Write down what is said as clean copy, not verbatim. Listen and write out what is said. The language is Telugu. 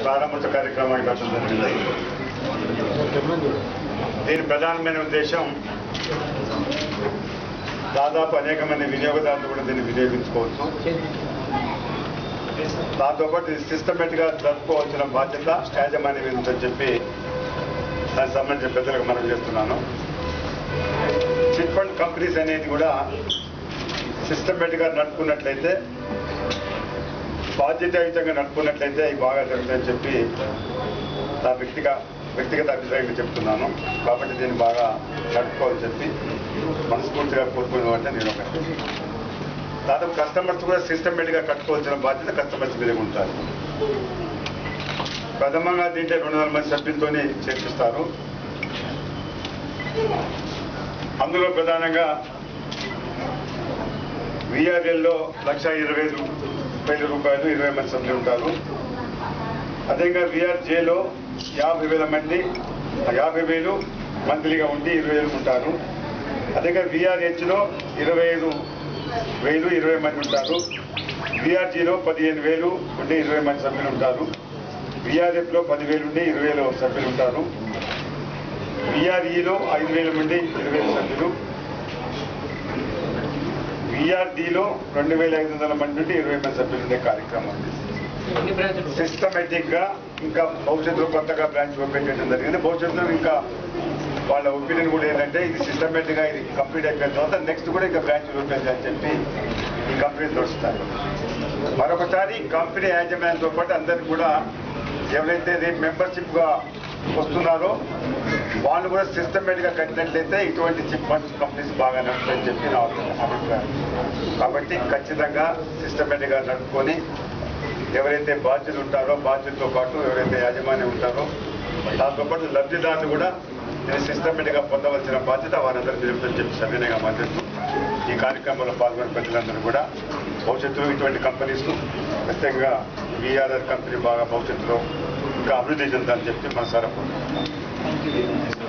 ప్రారంభోత్సవ కార్యక్రమానికి పెట్టడం జరిగింది. దీని ప్రధానమైన ఉద్దేశం దాదాపు అనేక మంది వినియోగదారులు కూడా దీన్ని వినియోగించుకోవచ్చు. దాంతోపాటు ఇది సిస్టమేటిక్గా జరుపుకోవాల్సిన బాధ్యత యాజమాన్యం మీద ఉందని చెప్పి దానికి సంబంధించిన పెద్దలకు మనం చేస్తున్నాను. చిట్ ఫండ్ కంపెనీస్ అనేది కూడా సిస్టమేటిక్గా నడుపుకున్నట్లయితే, బాధ్యతాయుతంగా నడుపుకున్నట్లయితే ఇవి బాగా జరుగుతాయని చెప్పి నా వ్యక్తిగత అభిప్రాయంగా చెప్తున్నాను. కాబట్టి దీన్ని బాగా నడుపుకోవాలని చెప్పి మనస్ఫూర్తిగా కోరుకునేవాటే నేను ఒకటి. దాదాపు కస్టమర్స్ కూడా సిస్టమేటిక్గా కట్టుకోవాల్సిన బాధ్యత కస్టమర్స్ మీద ఉంటారు. ప్రథమంగా దీంట్లో 200 మంది సభ్యులతో చేర్పిస్తారు. అందులో ప్రధానంగా విఆర్ఎల్లో 1,20,000 రూపాయలు 20 మంది సభ్యులు ఉంటారు. అదేవిధంగా విఆర్జేలో 50,000 మంది 50,000 మంత్లీగా ఉండి 20,000 ఉంటారు. అదేవిధంగా విఆర్హెచ్లో 25,000 20 మంది ఉంటారు. విఆర్జీలో 15,000 ఉండి 20 మంది సభ్యులు ఉంటారు. విఆర్ఎఫ్లో 10,000 ఉండి 20,000 సభ్యులు ఉంటారు. విఆర్ఈలో 5,000 నుండి 20,000 సభ్యులు. విఆర్డీలో 2,500 మంది నుండి 20 మంది సభ్యులు ఉండే కార్యక్రమం సిస్టమేటిక్ గా. ఇంకా భవిష్యత్తులో కొత్తగా బ్రాంచ్ ఓపెన్ చేయడం జరిగింది. భవిష్యత్తులో ఇంకా వాళ్ళ ఒపీనియన్ కూడా ఏంటంటే ఇది సిస్టమేటిక్ గా ఇది కంప్లీట్ అయిపోయిన తర్వాత నెక్స్ట్ కూడా ఇంకా బ్రాంచ్ ఓపెన్ చేయాలని చెప్పి ఈ కంపెనీలు వస్తారు. మరొకసారి కంపెనీ యాజమాన్యంతో పాటు అందరికీ కూడా ఎవరైతే రేపు మెంబర్షిప్ గా వస్తున్నారో వాళ్ళు కూడా సిస్టమేటిక్ గా కట్టినట్లయితే ఇటువంటి చిట్ ఫండ్స్ కంపెనీస్ బాగా నడుపుతాయని చెప్పి నా అభిప్రాయం. కాబట్టి ఖచ్చితంగా సిస్టమేటిక్ గా నడుపుకొని ఎవరైతే బాధ్యులు ఉంటారో బాధ్యులతో పాటు ఎవరైతే యాజమాన్యం ఉంటారో దాంతోపాటు లబ్ధిదారులు కూడా సిస్టమేటిక్ గా పొందవలసిన బాధ్యత వారందరూ నిలుపుతని చెప్పి సవినయంగా మాట్లాడుతూ ఈ కార్యక్రమంలో పాల్గొన్న ప్రజలందరూ కూడా భవిష్యత్తులో ఇటువంటి కంపెనీస్ ఖచ్చితంగా విఆర్ఆర్ కంపెనీ బాగా భవిష్యత్తులో ఇంకా అభివృద్ధి చెందాలని చెప్పి మనసారా కోరుకుంటున్నాం.